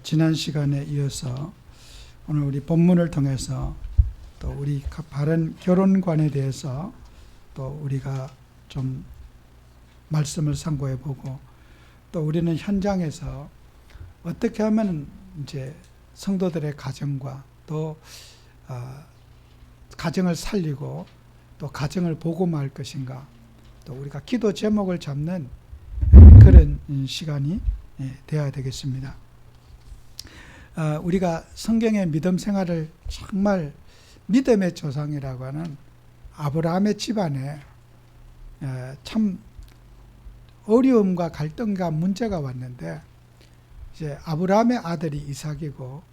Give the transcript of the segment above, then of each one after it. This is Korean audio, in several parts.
지난 시간에 이어서 오늘 우리 본문을 통해서 또 우리 바른 결혼관에 대해서 또 우리가 좀 말씀을 상고해 보고, 또 우리는 현장에서 어떻게 하면 이제 성도들의 가정과 또 가정을 살리고 또 가정을 복음화할 것인가, 또 우리가 기도 제목을 잡는 그런 시간이 되어야 되겠습니다. 우리가 성경의 믿음 생활을 정말 믿음의 조상이라고 하는 아브라함의 집안에 참 어려움과 갈등과 문제가 왔는데, 이제 아브라함의 아들이 이삭이고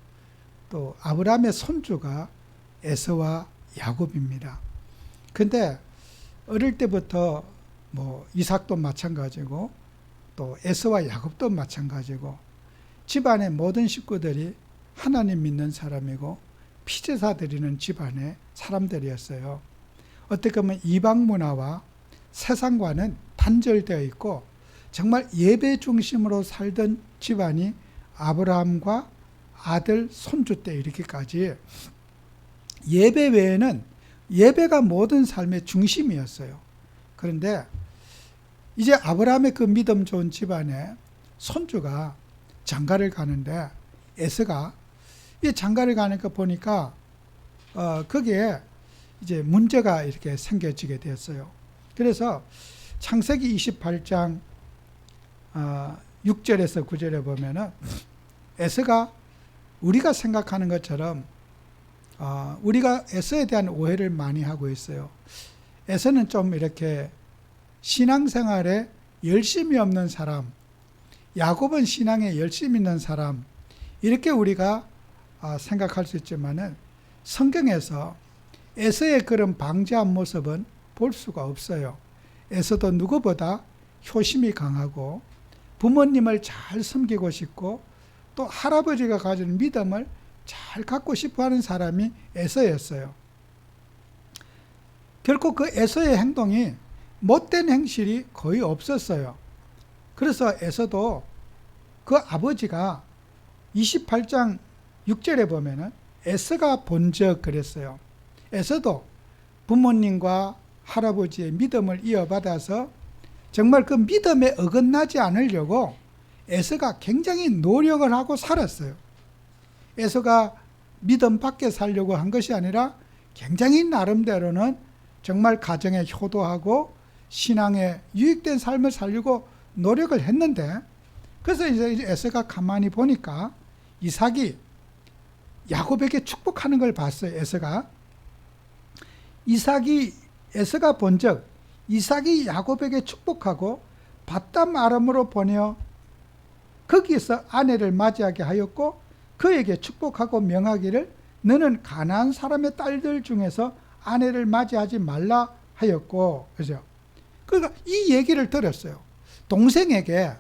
또 아브라함의 손주가 에서와 야곱입니다. 근데 어릴 때부터 뭐 이삭도 마찬가지고 또 에서와 야곱도 마찬가지고 집안의 모든 식구들이 하나님 믿는 사람이고 피제사 드리는 집안의 사람들이었어요. 어떻게 보면 이방 문화와 세상과는 단절되어 있고 정말 예배 중심으로 살던 집안이 아브라함과 아들, 손주 때 이렇게까지 예배 외에는 예배가 모든 삶의 중심이었어요. 그런데 이제 아브라함의 그 믿음 좋은 집안에 손주가 장가를 가는데, 에서가 이 장가를 가는 거 보니까 거기에 이제 문제가 이렇게 생겨지게 되었어요. 그래서 창세기 28장 6절에서 9절에 보면은 에서가 우리가 생각하는 것처럼 우리가 에서에 대한 오해를 많이 하고 있어요. 에서는 좀 이렇게 신앙생활에 열심이 없는 사람, 야곱은 신앙에 열심 있는 사람, 이렇게 우리가 생각할 수 있지만은 성경에서 에서의 그런 방자한 모습은 볼 수가 없어요. 에서도 누구보다 효심이 강하고 부모님을 잘 섬기고 싶고 또 할아버지가 가진 믿음을 잘 갖고 싶어 하는 사람이 에서였어요. 결코 그 에서의 행동이 못된 행실이 거의 없었어요. 그래서 에서도 그 아버지가 28장 6절에 보면은 에서가 본적 그랬어요. 에서도 부모님과 할아버지의 믿음을 이어받아서 정말 그 믿음에 어긋나지 않으려고 에서가 굉장히 노력을 하고 살았어요. 에서가 믿음 밖에 살려고 한 것이 아니라 굉장히 나름대로는 정말 가정에 효도하고 신앙에 유익된 삶을 살려고 노력을 했는데, 그래서 이제 에서가 가만히 보니까 이삭이 야곱에게 축복하는 걸 봤어요. 에서가 본적 이삭이 야곱에게 축복하고 밧담 아람으로 보내어 거기에서 아내를 맞이하게 하였고 그에게 축복하고 명하기를 너는 가나안 사람의 딸들 중에서 아내를 맞이하지 말라 하였고, 그죠? 그러니까 이 얘기를 들었어요. 동생에게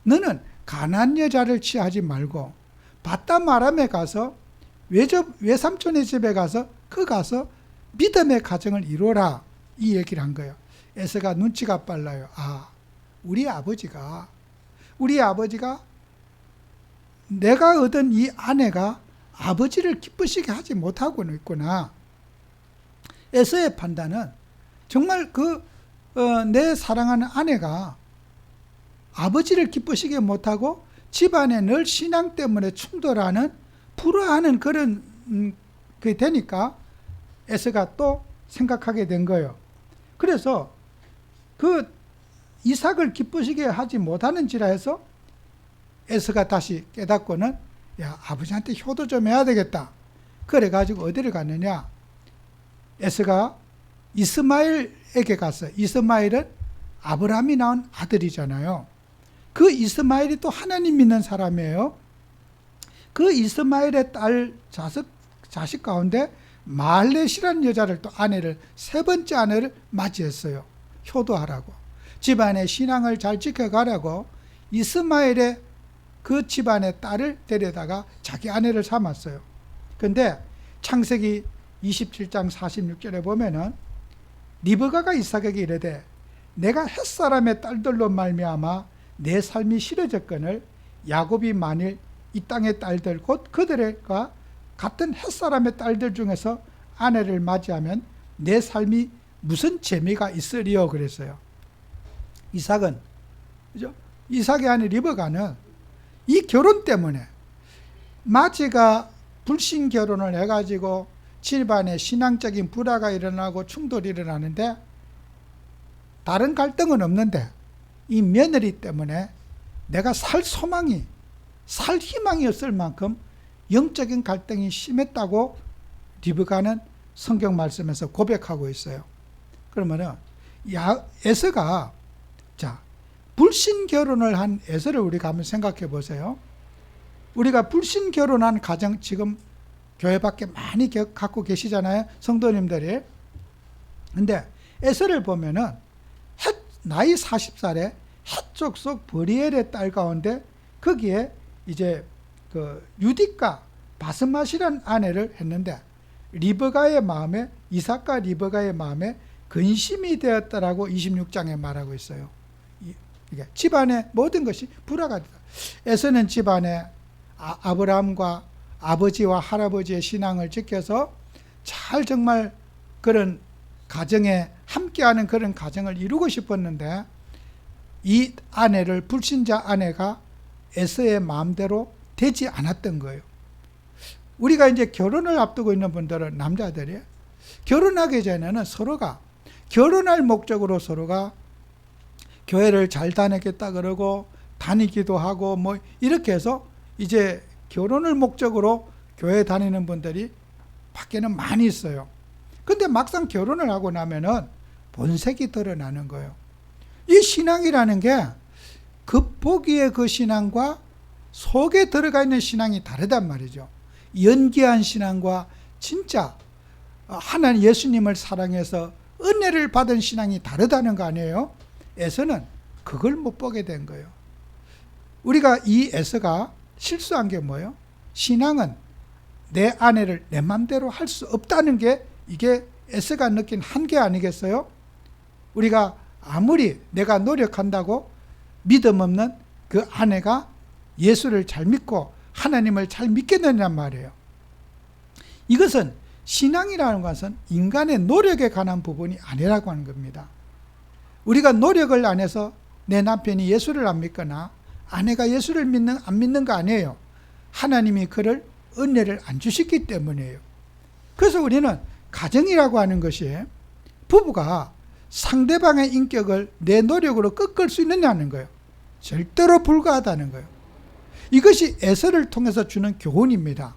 너는 가나안 여자를 취하지 말고 밧담 아람에 가서 외삼촌의 집에 가서 믿음의 가정을 이루라, 이 얘기를 한 거예요. 에서가 눈치가 빨라요. 우리 아버지가 내가 얻은 이 아내가 아버지를 기쁘시게 하지 못하고는 있구나. 에서의 판단은 정말 내 사랑하는 아내가 아버지를 기쁘시게 못하고 집안에 늘 신앙 때문에 충돌하는, 불화하는 그런 그게 되니까 에서가 또 생각하게 된 거예요. 그래서 그 이삭을 기쁘시게 하지 못하는지라 해서 에서가 다시 깨닫고는 아버지한테 효도 좀 해야 되겠다. 그래가지고 어디를 갔느냐, 에서가 이스마엘에게 갔어요. 이스마엘은 아브라함이 낳은 아들이잖아요. 그 이스마엘이 또 하나님 믿는 사람이에요. 그 이스마엘의 딸 자식 가운데 말렛이라는 여자를 또 세 번째 아내를 맞이했어요. 효도하라고, 집안의 신앙을 잘 지켜가라고 이스마엘의 그 집안의 딸을 데려다가 자기 아내를 삼았어요. 그런데 창세기 27장 46절에 보면은 리브가가 이삭에게 이르되 내가 햇사람의 딸들로 말미암아 내 삶이 싫어졌거늘 야곱이 만일 이 땅의 딸들 곧 그들과 같은 햇사람의 딸들 중에서 아내를 맞이하면 내 삶이 무슨 재미가 있으리요 그랬어요. 이삭은, 그죠? 이삭의 아내 리브가는 이 결혼 때문에 마지가 불신 결혼을 해가지고 집안에 신앙적인 불화가 일어나고 충돌이 일어나는데 다른 갈등은 없는데 이 며느리 때문에 내가 살 소망이, 살 희망이 없을 만큼 영적인 갈등이 심했다고 리브가는 성경 말씀에서 고백하고 있어요. 그러면은 에서가, 자, 불신 결혼을 한 에서를 우리가 한번 생각해 보세요. 우리가 불신 결혼한 가정 지금 교회 밖에 많이 갖고 계시잖아요, 성도님들이. 근데 에서를 보면은 나이 40살에 헷족 속 버리엘의 딸 가운데 거기에 이제 그 유디카 바스맛이란 아내를 했는데 리브가의 마음에, 이삭과 리브가의 마음에 근심이 되었다라고 26장에 말하고 있어요. 이게 집안의 모든 것이 불화가 되다. 에서는 집안에 아브라함과 아버지와 할아버지의 신앙을 지켜서 잘 정말 그런 가정에 함께하는 그런 가정을 이루고 싶었는데 이 아내를, 불신자 아내가 에서의 마음대로 되지 않았던 거예요. 우리가 이제 결혼을 앞두고 있는 분들은, 남자들이 결혼하기 전에는 서로가 결혼할 목적으로 서로가 교회를 잘 다니겠다 그러고 다니기도 하고 뭐 이렇게 해서 이제 결혼을 목적으로 교회 다니는 분들이 밖에는 많이 있어요. 근데 막상 결혼을 하고 나면은 본색이 드러나는 거예요. 이 신앙이라는 게 겉보기의 그 신앙과 속에 들어가 있는 신앙이 다르단 말이죠. 연기한 신앙과 진짜 하나님 예수님을 사랑해서 은혜를 받은 신앙이 다르다는 거 아니에요? 에서는 그걸 못 보게 된 거예요. 우리가 이 에서가 실수한 게 뭐예요? 신앙은 내 아내를 내 맘대로 할 수 없다는 게 이게 에서가 느낀 한계 아니겠어요? 우리가 아무리 내가 노력한다고 믿음 없는 그 아내가 예수를 잘 믿고 하나님을 잘 믿겠느냐는 말이에요. 이것은 신앙이라는 것은 인간의 노력에 관한 부분이 아니라고 하는 겁니다. 우리가 노력을 안 해서 내 남편이 예수를 안 믿거나 아내가 예수를 안 믿는 거 아니에요. 하나님이 그를 은혜를 안 주셨기 때문이에요. 그래서 우리는 가정이라고 하는 것이 부부가 상대방의 인격을 내 노력으로 꺾을 수 있느냐는 거예요. 절대로 불가하다는 거예요. 이것이 에서를 통해서 주는 교훈입니다.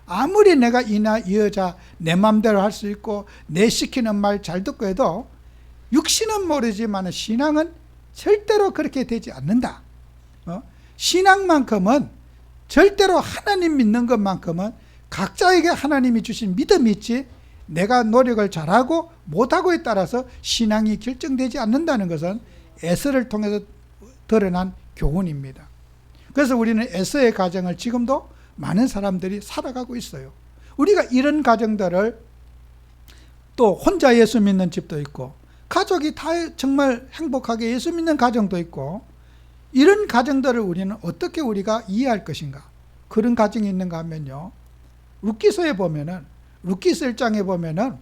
아무리 내가 이 여자 내 맘대로 할 수 있고 내 시키는 말 잘 듣고 해도 육신은 모르지만 신앙은 절대로 그렇게 되지 않는다. 신앙만큼은 절대로 하나님 믿는 것만큼은 각자에게 하나님이 주신 믿음이 있지 내가 노력을 잘하고 못하고에 따라서 신앙이 결정되지 않는다는 것은 에서를 통해서 드러난 교훈입니다. 그래서 우리는 에서의 가정을 지금도 많은 사람들이 살아가고 있어요. 우리가 이런 가정들을 또 혼자 예수 믿는 집도 있고 가족이 다 정말 행복하게 예수 믿는 가정도 있고 이런 가정들을 우리는 어떻게 우리가 이해할 것인가? 그런 가정이 있는가 하면요. 룻기서에 보면은 룻기서 1장에 보면은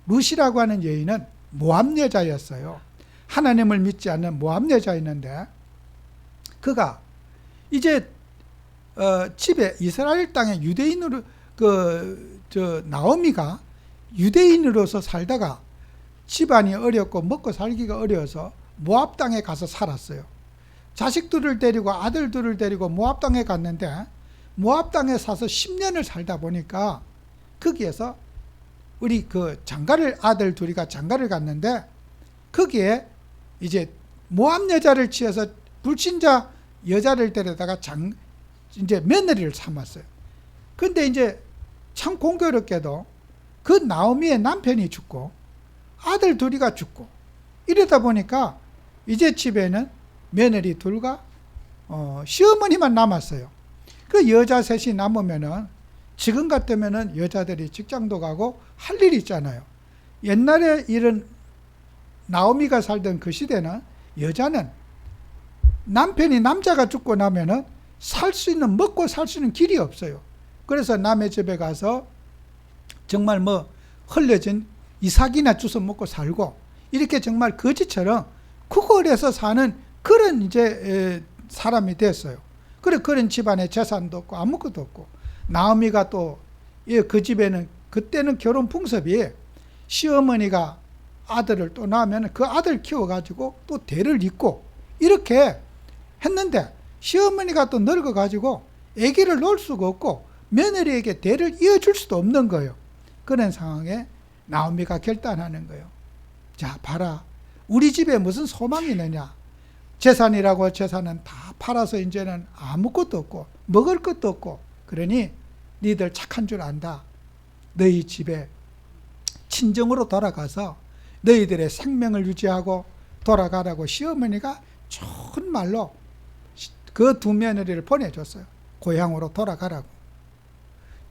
룻이라고 하는 여인은 모압 여자였어요. 하나님을 믿지 않는 모압 여자였는데 그가 이제 집에 이스라엘 땅에 유대인으로 나오미가 유대인으로서 살다가 집안이 어렵고 먹고 살기가 어려워서 모압 땅에 가서 살았어요. 자식들을 데리고 아들들을 데리고 모압 땅에 갔는데 모압 땅에 사서 10년을 살다 보니까 거기에서 우리 그 장가를 아들 둘이가 장가를 갔는데 거기에 이제 모압 여자를 취해서 불신자 여자를 데려다가 이제 며느리를 삼았어요. 근데 이제 참 공교롭게도 그 나오미의 남편이 죽고 아들 둘이가 죽고 이러다 보니까 이제 집에는 며느리 둘과 시어머니만 남았어요. 그 여자 셋이 남으면은 지금 같으면은 여자들이 직장도 가고 할 일이 있잖아요. 옛날에 이런 나오미가 살던 그 시대는 여자는 남자가 죽고 나면은 살 수 있는, 먹고 살 수 있는 길이 없어요. 그래서 남의 집에 가서 정말 흘려진 이삭이나 주워 먹고 살고, 이렇게 정말 거지처럼 구걸해서 사는 그런 이제 사람이 됐어요. 그런 집안에 재산도 없고 아무것도 없고, 나오미가 또 그 집에는 그때는 결혼 풍습이 시어머니가 아들을 또 낳으면 그 아들 키워가지고 또 대를 잇고 이렇게 했는데, 시어머니가 또 늙어가지고 아기를 놓을 수가 없고 며느리에게 대를 이어줄 수도 없는 거예요. 그런 상황에 나오미가 결단하는 거예요. 자, 봐라. 우리 집에 무슨 소망이 있느냐. 재산이라고 재산은 다 팔아서 이제는 아무것도 없고 먹을 것도 없고, 그러니 니들 착한 줄 안다. 너희 집에 친정으로 돌아가서 너희들의 생명을 유지하고 돌아가라고 시어머니가 좋은 말로 그 두 며느리를 보내줬어요. 고향으로 돌아가라고.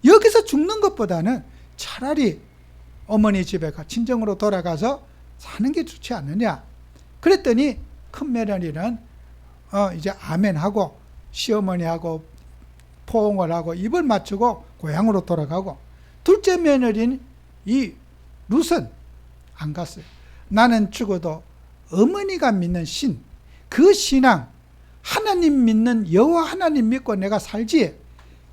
여기서 죽는 것보다는 차라리 어머니 집에 친정으로 돌아가서 사는 게 좋지 않느냐. 그랬더니 큰 며느리는 이제 아멘하고 시어머니하고 포옹을 하고 입을 맞추고 고향으로 돌아가고, 둘째 며느리는 이 룻은 안 갔어요. 나는 죽어도 어머니가 믿는 신, 그 신앙, 하나님 믿는 여호와 하나님 믿고 내가 살지,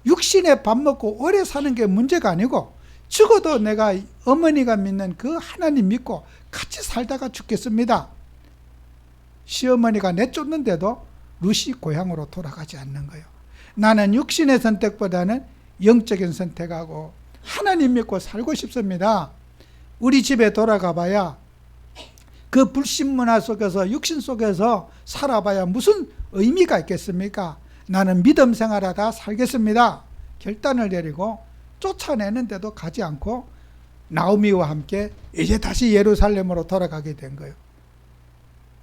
육신에 밥 먹고 오래 사는 게 문제가 아니고, 죽어도 내가 어머니가 믿는 그 하나님 믿고 같이 살다가 죽겠습니다. 시어머니가 내쫓는데도 룻이 고향으로 돌아가지 않는 거예요. 나는 육신의 선택보다는 영적인 선택하고 하나님 믿고 살고 싶습니다. 우리 집에 돌아가 봐야 그 불신문화 속에서, 육신 속에서 살아봐야 무슨 의미가 있겠습니까? 나는 믿음 생활하다 살겠습니다. 결단을 내리고 쫓아내는데도 가지 않고 나오미와 함께 이제 다시 예루살렘으로 돌아가게 된 거예요.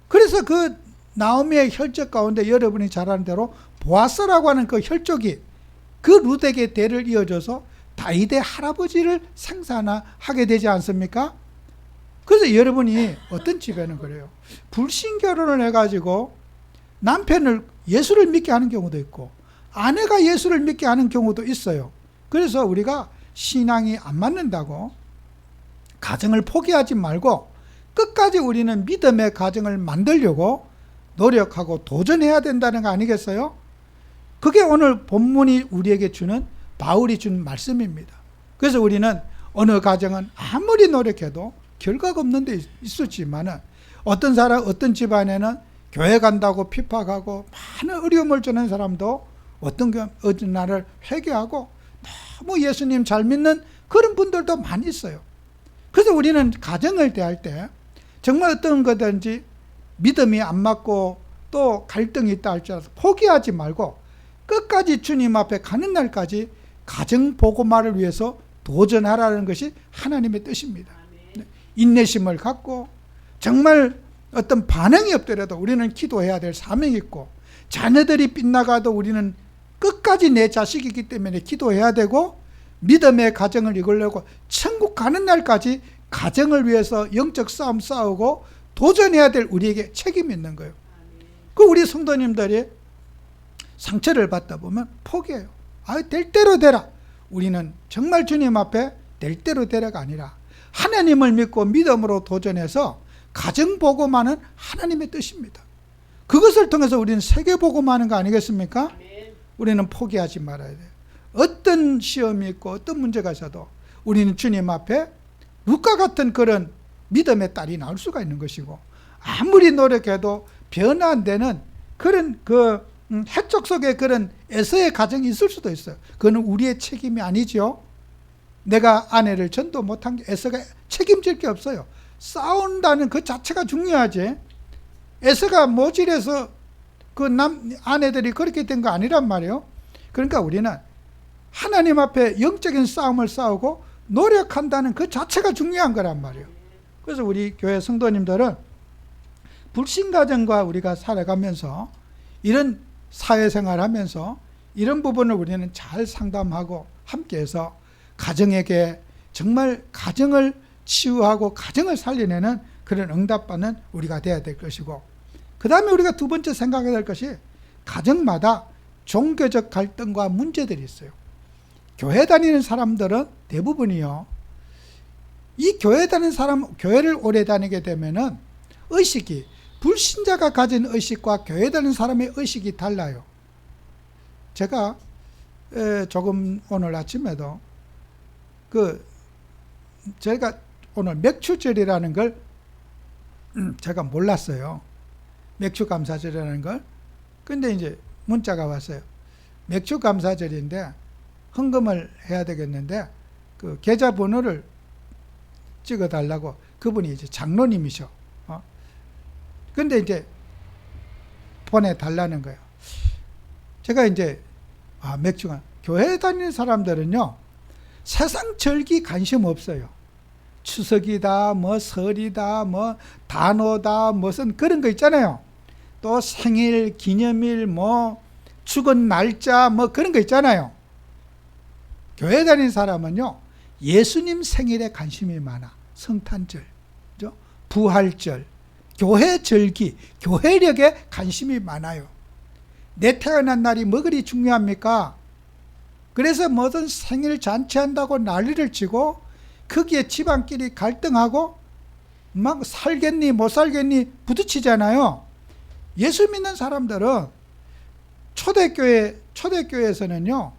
그래서 그 나오미의 혈적 가운데 여러분이 잘 아는 대로 보아스라고 하는 그 혈족이 그 룻에게 대를 이어줘서 다윗의 할아버지를 생산하게 되지 않습니까? 그래서 여러분이 어떤 집에는 그래요. 불신 결혼을 해가지고 남편을 예수를 믿게 하는 경우도 있고 아내가 예수를 믿게 하는 경우도 있어요. 그래서 우리가 신앙이 안 맞는다고 가정을 포기하지 말고 끝까지 우리는 믿음의 가정을 만들려고 노력하고 도전해야 된다는 거 아니겠어요? 그게 오늘 본문이 우리에게 주는, 바울이 준 말씀입니다. 그래서 우리는 어느 가정은 아무리 노력해도 결과가 없는 데 있었지만, 어떤 사람, 어떤 집안에는 교회 간다고 핍박하고 많은 어려움을 주는 사람도 어떤 날을 회개하고 너무 예수님 잘 믿는 그런 분들도 많이 있어요. 그래서 우리는 가정을 대할 때 정말 어떤 거든지 믿음이 안 맞고 또 갈등이 있다 할지라도 포기하지 말고 끝까지 주님 앞에 가는 날까지 가정 복음화를 위해서 도전하라는 것이 하나님의 뜻입니다. 인내심을 갖고 정말 어떤 반응이 없더라도 우리는 기도해야 될 사명이 있고, 자녀들이 빗나가도 우리는 끝까지 내 자식이기 때문에 기도해야 되고, 믿음의 가정을 이끌려고 천국 가는 날까지 가정을 위해서 영적 싸움 싸우고 도전해야 될 우리에게 책임이 있는 거예요. 그 우리 성도님들이 상처를 받다 보면 포기해요. 될 대로 되라. 우리는 정말 주님 앞에 될 대로 되라가 아니라 하나님을 믿고 믿음으로 도전해서 가정 복음하는 하나님의 뜻입니다. 그것을 통해서 우리는 세계 복음하는 거 아니겠습니까? 우리는 포기하지 말아야 돼요. 어떤 시험이 있고 어떤 문제가 있어도 우리는 주님 앞에 룻과 같은 그런 믿음의 딸이 나올 수가 있는 것이고, 아무리 노력해도 변화 안 되는 그런 해적 속에 그런 에서의 가정이 있을 수도 있어요. 그건 우리의 책임이 아니죠. 내가 아내를 전도 못한 게 에서가 책임질 게 없어요. 싸운다는 그 자체가 중요하지. 에서가 모질해서 그 아내들이 그렇게 된 거 아니란 말이에요. 그러니까 우리는 하나님 앞에 영적인 싸움을 싸우고 노력한다는 그 자체가 중요한 거란 말이에요. 그래서 우리 교회 성도님들은 불신가정과 우리가 살아가면서 이런 사회생활 하면서 이런 부분을 우리는 잘 상담하고 함께해서 가정에게 정말 가정을 치유하고 가정을 살려내는 그런 응답받는 우리가 되어야 될 것이고, 그 다음에 우리가 두 번째 생각해야 될 것이 가정마다 종교적 갈등과 문제들이 있어요. 교회 다니는 사람들은 대부분이요, 이 교회 다니는 사람, 교회를 오래 다니게 되면은 의식이, 불신자가 가진 의식과 교회 다니는 사람의 의식이 달라요. 제가 조금 오늘 아침에도 제가 오늘 맥추절이라는 걸 제가 몰랐어요. 맥추감사절이라는 걸. 근데 이제 문자가 왔어요. 맥추감사절인데 헌금을 해야 되겠는데 그 계좌번호를 찍어달라고. 그분이 이제 장로님이셔. 근데 이제 보내달라는 거예요. 제가 이제 맥주가, 교회 다니는 사람들은요, 세상 절기 관심 없어요. 추석이다, 뭐 설이다, 뭐 단오다, 무슨 그런 거 있잖아요. 또 생일, 기념일, 뭐 죽은 날짜, 뭐 그런 거 있잖아요. 교회 다니는 사람은요, 예수님 생일에 관심이 많아. 성탄절, 그죠? 부활절, 교회 절기, 교회력에 관심이 많아요. 내 태어난 날이 뭐 그리 중요합니까? 그래서 뭐든 생일 잔치한다고 난리를 치고 거기에 집안끼리 갈등하고 막 살겠니 못 살겠니 부딪히잖아요. 예수 믿는 사람들은 초대교회에서는요,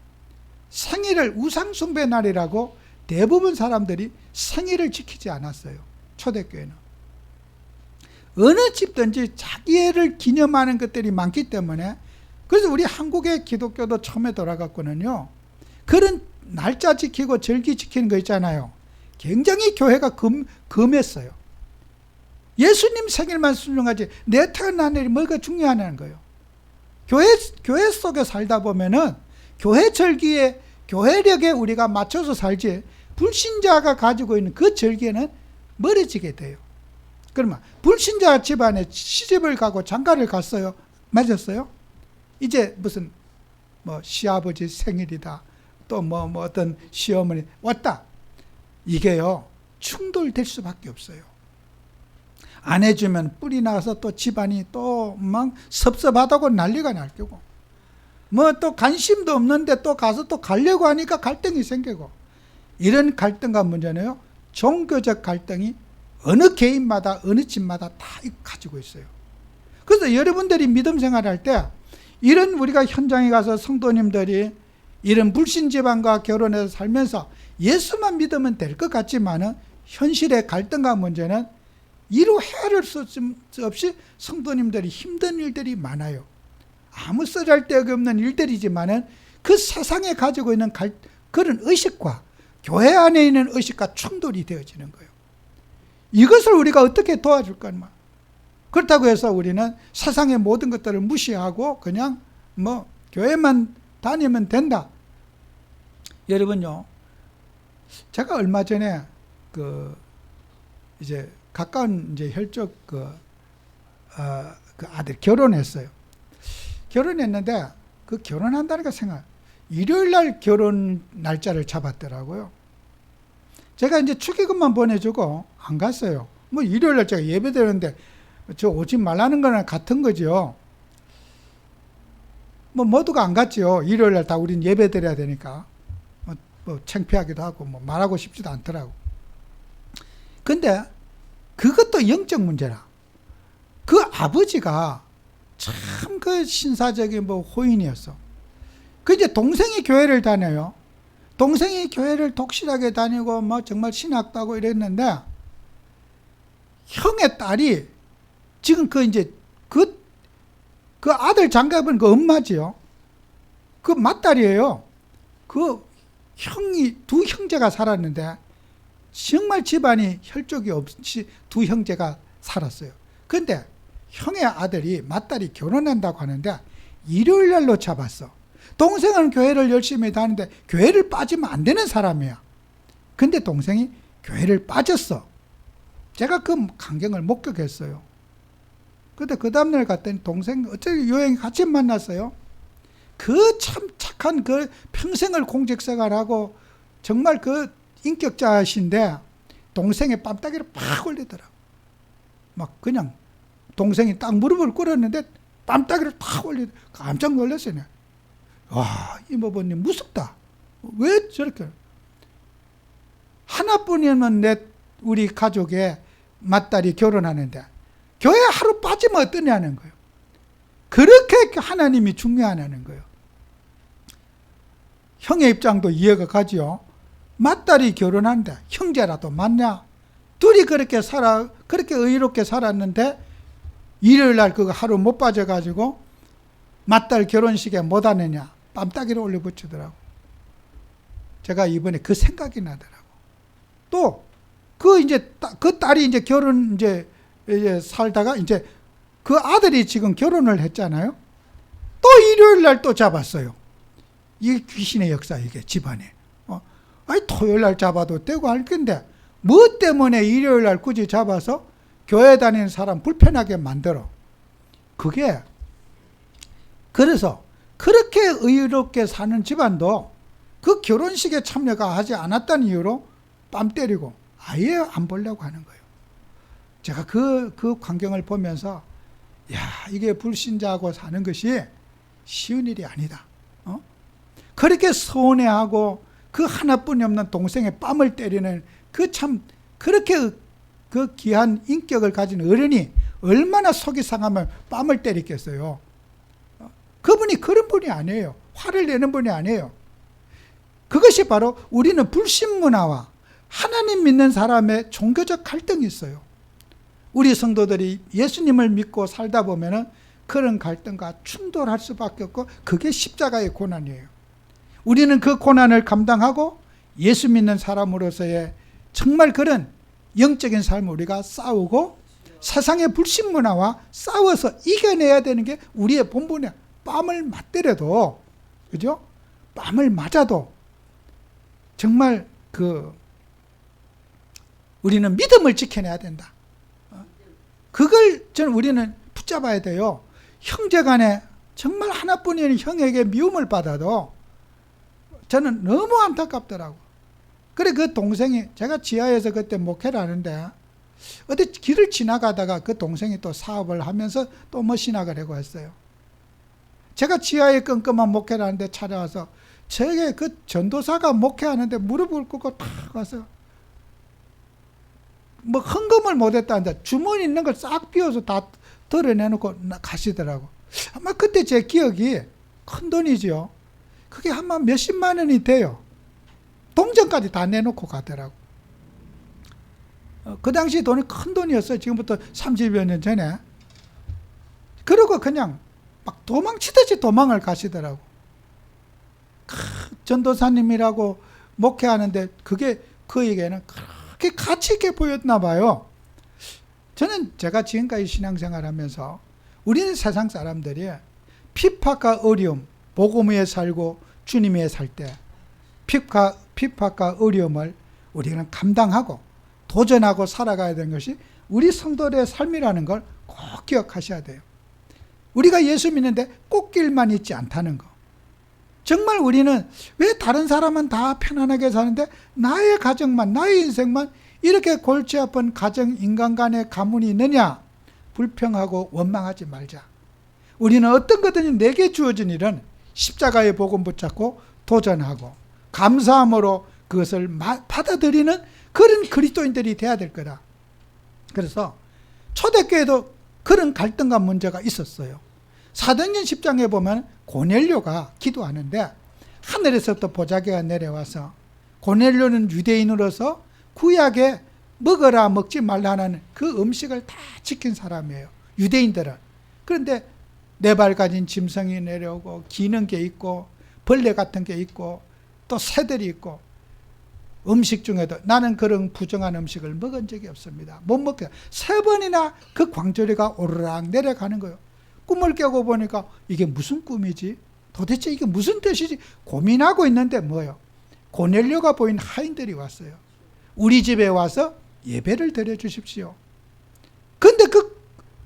생일을 우상숭배 날이라고 대부분 사람들이 생일을 지키지 않았어요. 초대교회는. 어느 집든지 자기애를 기념하는 것들이 많기 때문에, 그래서 우리 한국의 기독교도 처음에 돌아갔거든요. 그런 날짜 지키고 절기 지키는 거 있잖아요. 굉장히 교회가 금했어요. 예수님 생일만 순종하지 내 태어난 날이 뭐가 중요하냐는 거예요. 교회 속에 살다 보면은 교회 절기에, 교회력에 우리가 맞춰서 살지, 불신자가 가지고 있는 그 절기에는 멀어지게 돼요. 그러면 불신자 집안에 시집을 가고 장가를 갔어요. 맞았어요? 이제 무슨 뭐 시아버지 생일이다, 또 뭐 어떤 시어머니 왔다, 이게요 충돌될 수밖에 없어요. 안 해주면 뿔이 나서 또 집안이 또 막 섭섭하다고 난리가 날 거고, 뭐 또 관심도 없는데 또 가서 또 가려고 하니까 갈등이 생기고, 이런 갈등과 문제는요, 종교적 갈등이 어느 개인마다 어느 집마다 다 가지고 있어요. 그래서 여러분들이 믿음 생활할 때 이런, 우리가 현장에 가서 성도님들이 이런 불신 집안과 결혼해서 살면서 예수만 믿으면 될 것 같지만은 현실의 갈등과 문제는 이루 헤아릴 수 없이 성도님들이 힘든 일들이 많아요. 아무 쓰잘데기 없는 일들이지만은 그 세상에 가지고 있는 그런 의식과 교회 안에 있는 의식과 충돌이 되어지는 거예요. 이것을 우리가 어떻게 도와줄까? 그렇다고 해서 우리는 세상의 모든 것들을 무시하고 그냥 뭐 교회만 다니면 된다. 여러분요, 제가 얼마 전에 이제 가까운 이제 혈족 그 아들 결혼했어요. 결혼했는데 그 결혼한다는 거 생각, 일요일 날 결혼 날짜를 잡았더라고요. 제가 이제 축의금만 보내주고 안 갔어요. 뭐 일요일 날 제가 예배드렸는데 저 오지 말라는 거랑 같은 거죠. 뭐 모두가 안 갔죠. 일요일 날 다 우린 예배드려야 되니까. 뭐 창피하기도 하고 뭐 말하고 싶지도 않더라고. 근데 그것도 영적 문제라. 그 아버지가 참 그 신사적인 뭐 호인이었어. 그 이제 동생이 교회를 다녀요. 동생이 교회를 독실하게 다니고 뭐 정말 신학도 하고 이랬는데, 형의 딸이 지금 이제 그 아들 장가본 그 엄마지요. 그 맏딸이에요. 그 형이, 두 형제가 살았는데 정말 집안이 혈족이 없이 두 형제가 살았어요. 근데 형의 아들이, 맏딸이 결혼한다고 하는데 일요일 날로 잡았어. 동생은 교회를 열심히 다니는데 교회를 빠지면 안 되는 사람이야. 근데 동생이 교회를 빠졌어. 제가 그 광경을 목격했어요. 근데 그 다음날 갔더니 동생 어차피 여행 같이 만났어요. 그 참 착한, 그 평생을 공직생활하고 정말 그 인격자신데 동생의 뺨따기를 팍 올리더라고. 막 그냥 동생이 딱 무릎을 꿇었는데 뺨따기를 팍 올리더라고. 깜짝 놀랐어요. 와, 이모부님 무섭다. 왜 저렇게? 하나뿐이면 우리 가족의 맏딸이 결혼하는데 교회 하루 빠지면 어떠냐는 거예요. 그렇게 하나님이 중요하다는 거예요. 형의 입장도 이해가 가지요. 맏딸이 결혼하는데 형제라도 맞냐? 둘이 그렇게 의롭게 살았는데 일요일 날 그거 하루 못 빠져가지고 맏딸 결혼식에 못 하느냐? 뺨따기를 올려붙이더라고. 제가 이번에 그 생각이 나더라고. 또, 그 딸이 이제 이제 살다가 이제 그 아들이 지금 결혼을 했잖아요. 또 일요일 날 또 잡았어요. 이게 귀신의 역사, 이게 집안에. 아니, 토요일 날 잡아도 되고 할 건데, 뭐 때문에 일요일 날 굳이 잡아서 교회 다니는 사람 불편하게 만들어. 그래서 그렇게 의롭게 사는 집안도 그 결혼식에 참여하지 않았다는 이유로 뺨 때리고 아예 안 보려고 하는 거예요. 제가 그 광경을 보면서, 야, 이게 불신자하고 사는 것이 쉬운 일이 아니다. 그렇게 서운해하고 그 하나뿐이 없는 동생의 뺨을 때리는 그렇게 그 귀한 인격을 가진 어른이 얼마나 속이 상하면 뺨을 때리겠어요. 그분이 그런 분이 아니에요. 화를 내는 분이 아니에요. 그것이 바로 우리는 불신 문화와 하나님 믿는 사람의 종교적 갈등이 있어요. 우리 성도들이 예수님을 믿고 살다 보면은 그런 갈등과 충돌할 수밖에 없고, 그게 십자가의 고난이에요. 우리는 그 고난을 감당하고 예수 믿는 사람으로서의 정말 그런 영적인 삶을 우리가 싸우고 세상의 불신 문화와 싸워서 이겨내야 되는 게 우리의 본분이야. 뺨을 맞더라도, 그죠? 뺨을 맞아도 정말 우리는 믿음을 지켜내야 된다. 그걸 우리는 붙잡아야 돼요. 형제간에 정말 하나뿐인 형에게 미움을 받아도 저는 너무 안타깝더라고. 그래, 그 동생이, 제가 지하에서 그때 목회를 하는데 어디 길을 지나가다가 그 동생이 또 사업을 하면서 또 뭐 신학을 하고 했어요. 제가 지하에 끔끔한 목회를 하는데 찾아와서 저게 그 전도사가 목회하는데 무릎을 꿇고 탁 와서 뭐 헌금을 못했다는데 주머니 있는 걸 싹 비워서 다 덜어내놓고 가시더라고. 아마 그때 제 기억이 큰 돈이죠. 그게 아마 몇십만 원이 돼요. 동전까지 다 내놓고 가더라고. 그 당시 돈이 큰 돈이었어요. 지금부터 30여 년 전에. 그러고 그냥 막 도망치듯이 도망을 가시더라고. 전도사님이라고 목회하는데 그게 그에게는 그렇게 가치 있게 보였나 봐요. 제가 지금까지 신앙생활 하면서 우리는 세상 사람들이 핍박과 어려움, 복음 위에 살고 주님 위에 살 때 핍박과 어려움을 우리는 감당하고 도전하고 살아가야 되는 것이 우리 성도들의 삶이라는 걸 꼭 기억하셔야 돼요. 우리가 예수 믿는데 꽃길만 있지 않다는 거. 정말 우리는 왜 다른 사람은 다 편안하게 사는데 나의 가정만, 나의 인생만 이렇게 골치 아픈 가정, 인간 간의 가문이 있느냐? 불평하고 원망하지 말자. 우리는 어떤 거든지 내게 주어진 일은 십자가의 복음 붙잡고 도전하고 감사함으로 그것을 받아들이는 그런 그리스도인들이 돼야 될 거다. 그래서 초대교회도 그런 갈등과 문제가 있었어요. 사도행전 10장에 보면 고넬료가 기도하는데 하늘에서부터 보자기가 내려와서, 고넬료는 유대인으로서 구약에 먹어라 먹지 말라는 그 음식을 다 지킨 사람이에요. 유대인들은. 그런데 네 발 가진 짐승이 내려오고 기는 게 있고 벌레 같은 게 있고 또 새들이 있고, 음식 중에도 나는 그런 부정한 음식을 먹은 적이 없습니다. 못 먹게 3번이나 그 광저리가 오르락 내려가는 거예요. 꿈을 깨고 보니까 이게 무슨 꿈이지? 도대체 이게 무슨 뜻이지? 고민하고 있는데 뭐예요? 고넬료가 보인 하인들이 왔어요. 우리 집에 와서 예배를 드려 주십시오. 근데 그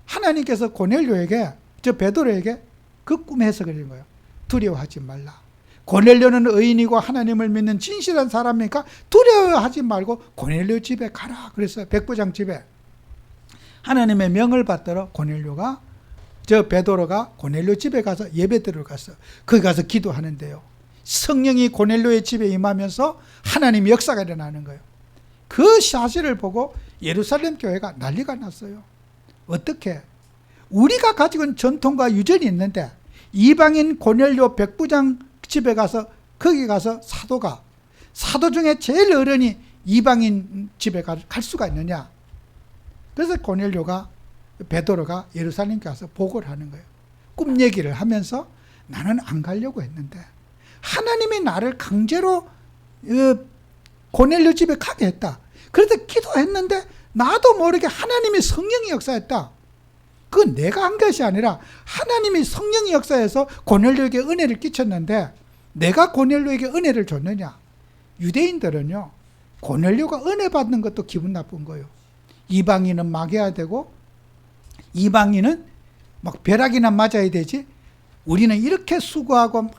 하나님께서 고넬료에게, 베드로에게 그 꿈 해석을 해준 거예요. 두려워하지 말라. 고넬료는 의인이고 하나님을 믿는 진실한 사람이니까 두려워하지 말고 고넬료 집에 가라. 그래서 백부장 집에 하나님의 명을 받들어 고넬료가 저 베드로가 고넬료 집에 가서 예배드리러 갔어. 거기 가서 기도하는데요. 성령이 고넬료의 집에 임하면서 하나님의 역사가 일어나는 거예요. 그 사실을 보고 예루살렘 교회가 난리가 났어요. 어떻게? 우리가 가지고 있는 전통과 유전이 있는데 이방인 고넬료 백부장 집에 가서 거기 가서 사도 중에 제일 어른이 이방인 집에 갈 수가 있느냐? 그래서 베드로가 예루살렘 가서 보고를 하는 거예요. 꿈 얘기를 하면서 나는 안 가려고 했는데 하나님이 나를 강제로 고넬료 집에 가게 했다. 그래서 기도했는데 나도 모르게 하나님이 성령의 역사했다. 그건 내가 한 것이 아니라 하나님이 성령의 역사에서 고넬료에게 은혜를 끼쳤는데 내가 고넬료에게 은혜를 줬느냐? 유대인들은요, 고넬료가 은혜 받는 것도 기분 나쁜 거예요. 이방인은 막여야 되고 이방인은 막 벼락이나 맞아야 되지. 우리는 이렇게 수고하고 막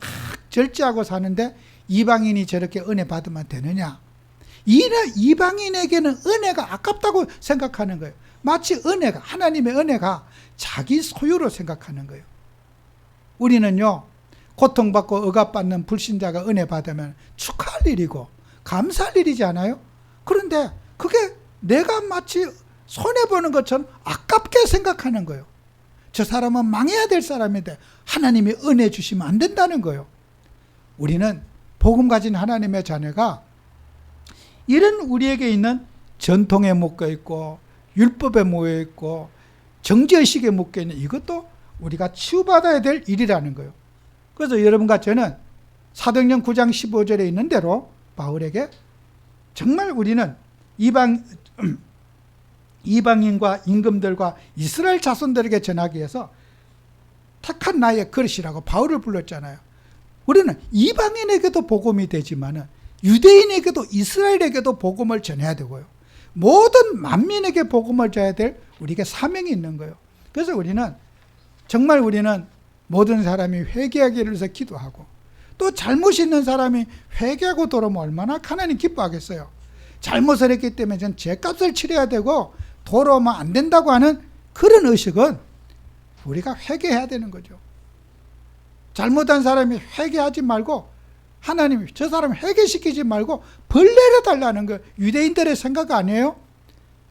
절제하고 사는데 이방인이 저렇게 은혜 받으면 되느냐? 이방인에게는 은혜가 아깝다고 생각하는 거예요. 마치 은혜가, 하나님의 은혜가 자기 소유로 생각하는 거예요. 우리는요, 고통받고 억압받는 불신자가 은혜 받으면 축하할 일이고 감사할 일이지 않아요? 그런데 그게 내가 마치 손해보는 것처럼 아깝게 생각하는 거예요. 저 사람은 망해야 될 사람인데 하나님이 은혜 주시면 안 된다는 거예요. 우리는 복음 가진 하나님의 자녀가 이런 우리에게 있는 전통에 묶여 있고 율법에 모여 있고 정죄의식에 묶여 있는 이것도 우리가 치유받아야 될 일이라는 거예요. 그래서 여러분과 저는 사도행전 9장 15절에 있는 대로 바울에게 정말 우리는 이방인과 임금들과 이스라엘 자손들에게 전하기 위해서 택한 나의 그릇이라고 바울을 불렀잖아요. 우리는 이방인에게도 복음이 되지만은 유대인에게도 이스라엘에게도 복음을 전해야 되고요. 모든 만민에게 복음을 전해야 될 우리에게 사명이 있는 거예요. 그래서 우리는 모든 사람이 회개하기를 위해서 기도하고 또 잘못이 있는 사람이 회개하고 돌아오면 얼마나 하나님 기뻐하겠어요. 잘못을 했기 때문에 전 죄값을 치러야 되고 돌아오면 안 된다고 하는 그런 의식은 우리가 회개해야 되는 거죠. 잘못한 사람이 회개하지 말고 하나님이 저 사람 회개시키지 말고 벌 내려달라는 거 유대인들의 생각 아니에요?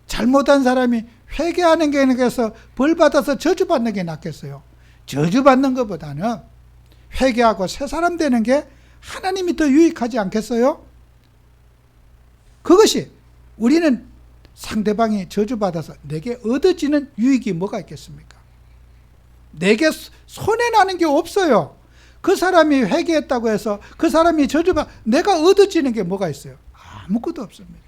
잘못한 사람이 회개하는 게 아니라서 벌 받아서 저주받는 게 낫겠어요. 저주받는 것보다는 회개하고 새 사람 되는 게 하나님이 더 유익하지 않겠어요? 그것이 우리는 상대방이 저주받아서 내게 얻어지는 유익이 뭐가 있겠습니까? 내게 손해나는 게 없어요. 그 사람이 회개했다고 해서 그 사람이 내가 얻어지는 게 뭐가 있어요? 아무것도 없습니다.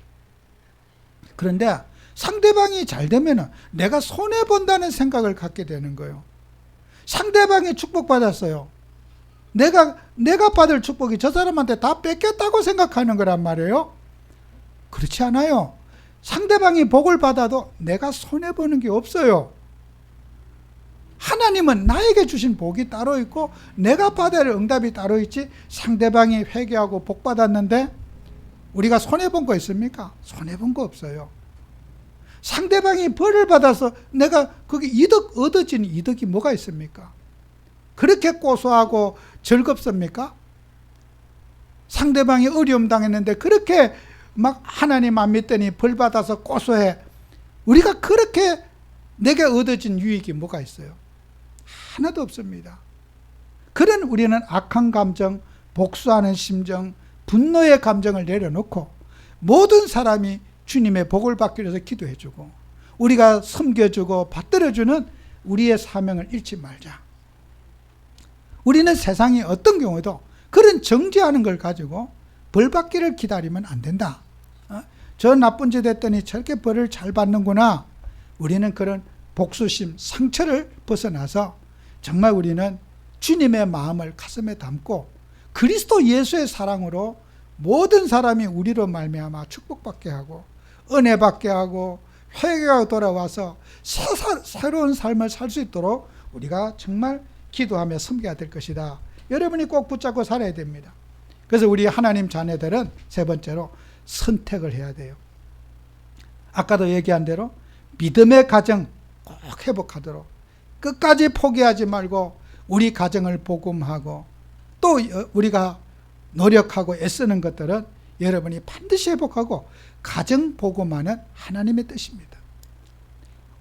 그런데 상대방이 잘 되면 내가 손해본다는 생각을 갖게 되는 거예요. 상대방이 축복받았어요. 내가 받을 축복이 저 사람한테 다 뺏겼다고 생각하는 거란 말이에요. 그렇지 않아요. 상대방이 복을 받아도 내가 손해보는 게 없어요. 하나님은 나에게 주신 복이 따로 있고 내가 받아야 할 응답이 따로 있지 상대방이 회개하고 복 받았는데 우리가 손해본 거 있습니까? 손해본 거 없어요. 상대방이 벌을 받아서 내가 거기 얻어진 이득이 뭐가 있습니까? 그렇게 고소하고 즐겁습니까? 상대방이 어려움 당했는데 그렇게 막 하나님 안 믿더니 벌 받아서 고소해. 우리가 그렇게 내게 얻어진 유익이 뭐가 있어요? 하나도 없습니다. 그런 우리는 악한 감정, 복수하는 심정, 분노의 감정을 내려놓고 모든 사람이 주님의 복을 받기 위해서 기도해주고 우리가 섬겨주고 받들어주는 우리의 사명을 잃지 말자. 우리는 세상이 어떤 경우에도 그런 정죄하는 걸 가지고 벌 받기를 기다리면 안 된다. 저 나쁜 짓 했더니 저렇게 벌을 잘 받는구나. 우리는 그런 복수심, 상처를 벗어나서 정말 우리는 주님의 마음을 가슴에 담고 그리스도 예수의 사랑으로 모든 사람이 우리로 말미암아 축복받게 하고 은혜 받게 하고 회개하고 돌아와서 새로운 삶을 살 수 있도록 우리가 정말 기도하며 섬겨야 될 것이다. 여러분이 꼭 붙잡고 살아야 됩니다. 그래서 우리 하나님 자녀들은 세 번째로 선택을 해야 돼요. 아까도 얘기한 대로 믿음의 가정 꼭 회복하도록 끝까지 포기하지 말고 우리 가정을 복음하고 또 우리가 노력하고 애쓰는 것들은 여러분이 반드시 회복하고 가정 복음하는 하나님의 뜻입니다.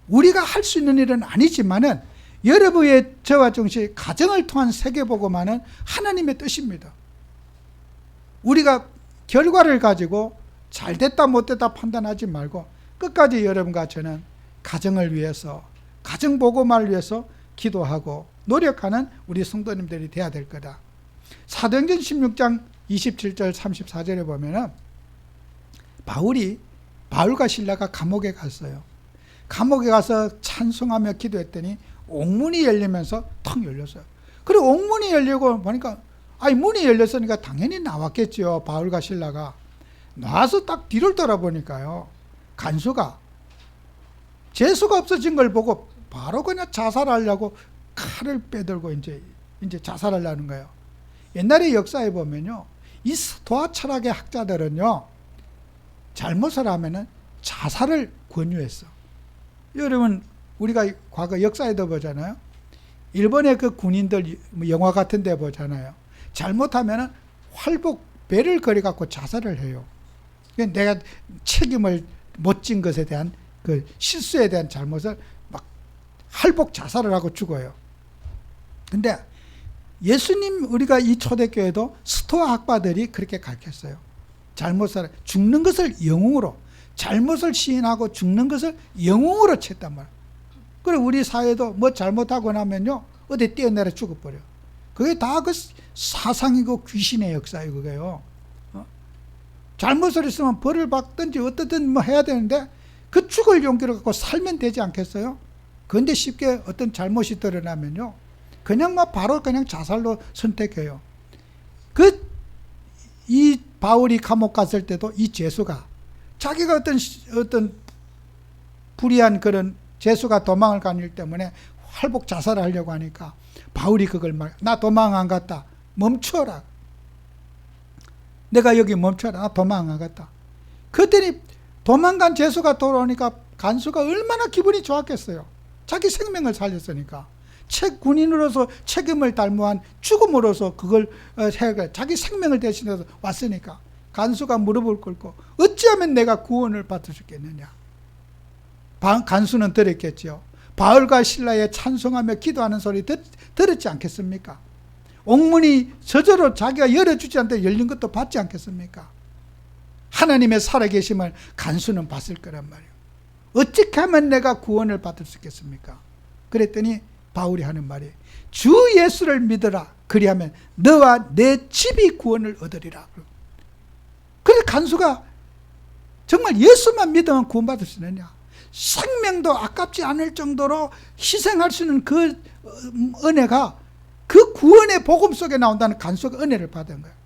우리가 할 수 있는 일은 아니지만은 여러분의 저와 정씨 가정을 통한 세계 복음하는 하나님의 뜻입니다. 우리가 결과를 가지고 잘됐다 못됐다 판단하지 말고 끝까지 여러분과 저는 가정을 위해서 가정 복음을 위해서 기도하고 노력하는 우리 성도님들이 돼야 될 거다. 사도행전 16장 27절 34절에 보면은 바울과 실라가 감옥에 갔어요. 감옥에 가서 찬송하며 기도했더니 옥문이 열리면서 텅 열렸어요. 그리고 옥문이 열리고 보니까 문이 열렸으니까 당연히 나왔겠죠. 바울과 실라가 나와서 딱 뒤를 돌아보니까요, 간수가 재수가 없어진 걸 보고 바로 그냥 자살하려고 칼을 빼들고 이제 자살하려는 거예요. 옛날의 역사에 보면요, 이 스토아 철학의 학자들은요, 잘못을 하면은 자살을 권유했어. 여러분, 우리가 과거 역사에도 보잖아요. 일본의 그 군인들 영화 같은 데 보잖아요. 잘못하면은 활복 배를 걸어갖고 자살을 해요. 내가 책임을 못 진 것에 대한 그 실수에 대한 잘못을 막 활복 자살을 하고 죽어요. 근데 예수님, 우리가 이 초대교회도 스토아 학파들이 그렇게 가르쳤어요. 잘못을, 죽는 것을 영웅으로, 잘못을 시인하고 죽는 것을 영웅으로 쳤단 말이에요. 그리고 우리 사회도 뭐 잘못하고 나면요, 어디 뛰어내려 죽어버려. 그게 다 그 사상이고 귀신의 역사예요, 그게요. 잘못을 했으면 벌을 받든지 어떻든 뭐 해야 되는데 그 죽을 용기를 갖고 살면 되지 않겠어요? 그런데 쉽게 어떤 잘못이 드러나면요, 그냥 바로 그냥 자살로 선택해요. 이 바울이 감옥 갔을 때도 이 재수가 자기가 어떤 불의한 그런 재수가 도망을 간 일 때문에 활복 자살을 하려고 하니까 바울이 그걸 나 도망 안 갔다. 멈춰라. 내가 여기 멈춰라. 나 도망 안 갔다. 그랬더니 도망간 재수가 돌아오니까 간수가 얼마나 기분이 좋았겠어요. 자기 생명을 살렸으니까. 군인으로서 책임을 달무한 죽음으로서 그걸 자기 생명을 대신해서 왔으니까 간수가 무릎을 꿇고 어찌하면 내가 구원을 받을 수 있겠느냐. 간수는 들었겠죠. 바울과 실라의 찬송하며 기도하는 소리 들었지 않겠습니까? 옥문이 저절로 자기가 열어주지 않는데 열린 것도 봤지 않겠습니까? 하나님의 살아계심을 간수는 봤을 거란 말이에요. 어떻게 하면 내가 구원을 받을 수 있겠습니까? 그랬더니 바울이 하는 말이 주 예수를 믿어라. 그리하면 너와 내 집이 구원을 얻으리라. 그래서 간수가 정말 예수만 믿으면 구원받을 수 있느냐. 생명도 아깝지 않을 정도로 희생할 수 있는 그 은혜가 그 구원의 복음 속에 나온다는 간수가 은혜를 받은 거예요.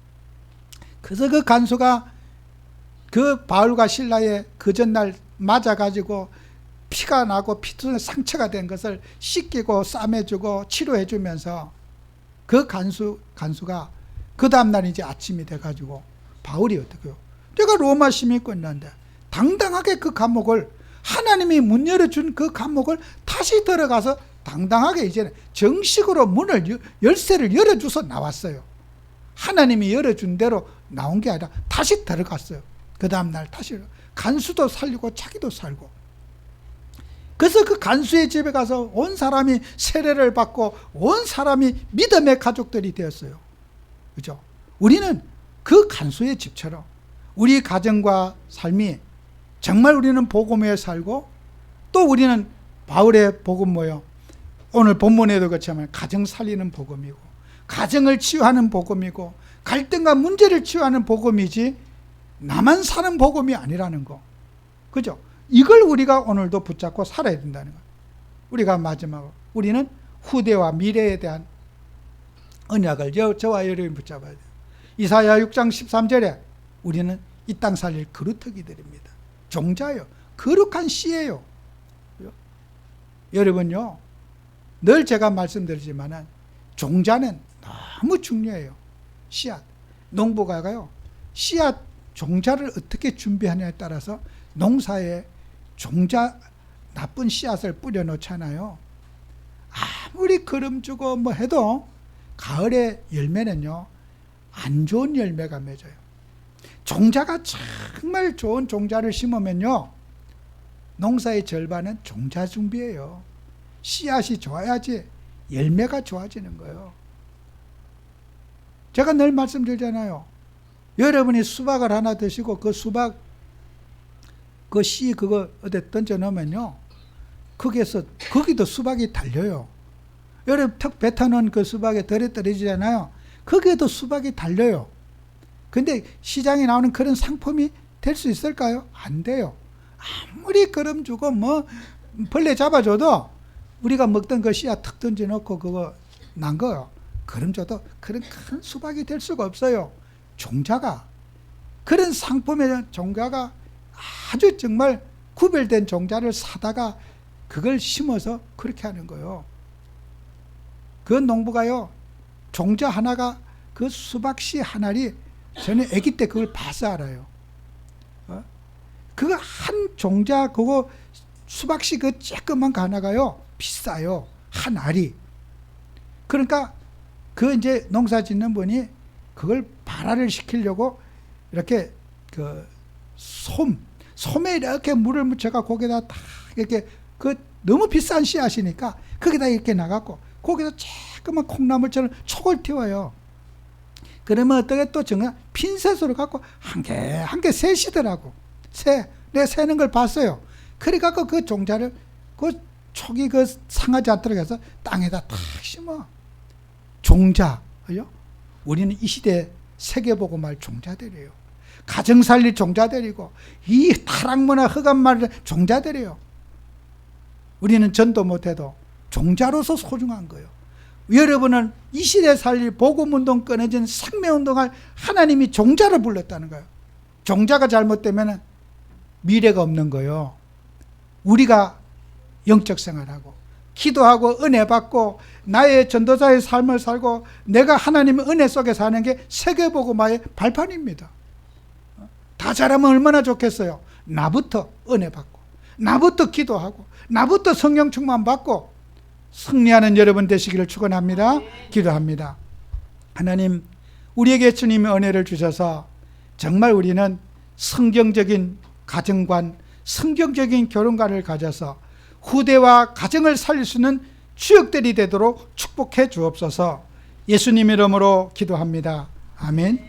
그래서 그 간수가 그 바울과 실라의 그 전날 맞아가지고 피가 나고 피투성 상처가 된 것을 씻기고 싸매주고 치료해주면서 그 간수가 그 다음날 이제 아침이 돼가지고 바울이 어떡해요? 내가 로마 시민권인데 당당하게 그 감옥을 하나님이 문 열어준 그 감옥을 다시 들어가서 당당하게 이제는 정식으로 열쇠를 열어줘서 나왔어요. 하나님이 열어준 대로 나온 게 아니라 다시 들어갔어요. 그 다음날 다시 간수도 살리고 자기도 살고. 그래서 그 간수의 집에 가서 온 사람이 세례를 받고 온 사람이 믿음의 가족들이 되었어요. 그죠? 우리는 그 간수의 집처럼 우리 가정과 삶이 정말 우리는 복음에 살고 또 우리는 바울의 복음 뭐요? 오늘 본문에도 그렇지만 가정 살리는 복음이고 가정을 치유하는 복음이고 갈등과 문제를 치유하는 복음이지 나만 사는 복음이 아니라는 거. 그죠? 이걸 우리가 오늘도 붙잡고 살아야 된다는 거예요. 우리가 마지막으로 우리는 후대와 미래에 대한 언약을 저와 여러분이 붙잡아야 돼요. 이사야 6장 13절에 우리는 이 땅 살릴 그루터기들입니다. 종자예요. 거룩한 씨예요. 여러분요, 늘 제가 말씀드리지만은 종자는 너무 중요해요. 씨앗. 농부가요, 씨앗 종자를 어떻게 준비하냐에 따라서 농사에 종자 나쁜 씨앗을 뿌려 놓잖아요. 아무리 거름 주고 뭐 해도 가을의 열매는요, 안 좋은 열매가 맺어요. 종자가 정말 좋은 종자를 심으면요, 농사의 절반은 종자 준비예요. 씨앗이 좋아야지 열매가 좋아지는 거예요. 제가 늘 말씀드리잖아요. 여러분이 수박을 하나 드시고 그 수박 그 씨 그거 어디 던져 넣으면요, 거기도 수박이 달려요. 여러분 턱 뱉어놓은 그 수박에 덜에 떨어지잖아요. 거기에도 수박이 달려요. 근데 시장에 나오는 그런 상품이 될 수 있을까요? 안 돼요. 아무리 거름 주고 뭐 벌레 잡아줘도 우리가 먹던 그 씨앗 턱 던져놓고 그거 난 거요. 거름 줘도 그런 큰 수박이 될 수가 없어요. 종자가, 그런 상품의 종자가 아주 정말 구별된 종자를 사다가 그걸 심어서 그렇게 하는 거예요. 그 농부가요, 종자 하나가 그 수박씨 하나리, 저는 아기 때 그걸 봐서 알아요. 그거 한 종자, 그거 수박씨 그 조그만 거 하나가요, 비싸요. 한 알이. 그러니까 그 이제 농사 짓는 분이 그걸 발화를 시키려고 이렇게 그 솜에 이렇게 물을 묻혀가 거기다 딱 이렇게 그 너무 비싼 씨앗이니까 거기다 이렇게 나가고 거기서 조그만 콩나물처럼 촉을 틔워요. 그러면 어떻게 또 정말 핀셋으로 갖고 한 개 세시더라고. 내가 세는 걸 봤어요. 그래 갖고 그 종자를 그 촉이 그 상하지 않도록 해서 땅에다 탁 심어. 종자요. 우리는 이 시대에 세계보고말 종자들이에요. 가정살릴 종자들이고 이 타락문화 흑암말 종자들이에요. 우리는 전도 못해도 종자로서 소중한 거예요. 여러분은 이 시대에 살릴 복음운동 끊어진 생명운동할 하나님이 종자를 불렀다는 거예요. 종자가 잘못되면 미래가 없는 거예요. 우리가 영적 생활하고 기도하고 은혜 받고 나의 전도자의 삶을 살고 내가 하나님의 은혜 속에 사는 게 세계복음화의 발판입니다. 다 잘하면 얼마나 좋겠어요. 나부터 은혜 받고 나부터 기도하고 나부터 성령 충만 받고 승리하는 여러분 되시기를 축원합니다. 기도합니다. 하나님, 우리에게 주님의 은혜를 주셔서 정말 우리는 성경적인 가정관, 성경적인 결혼관을 가져서 후대와 가정을 살릴 수 있는 주역들이 되도록 축복해 주옵소서. 예수님 이름으로 기도합니다. 아멘.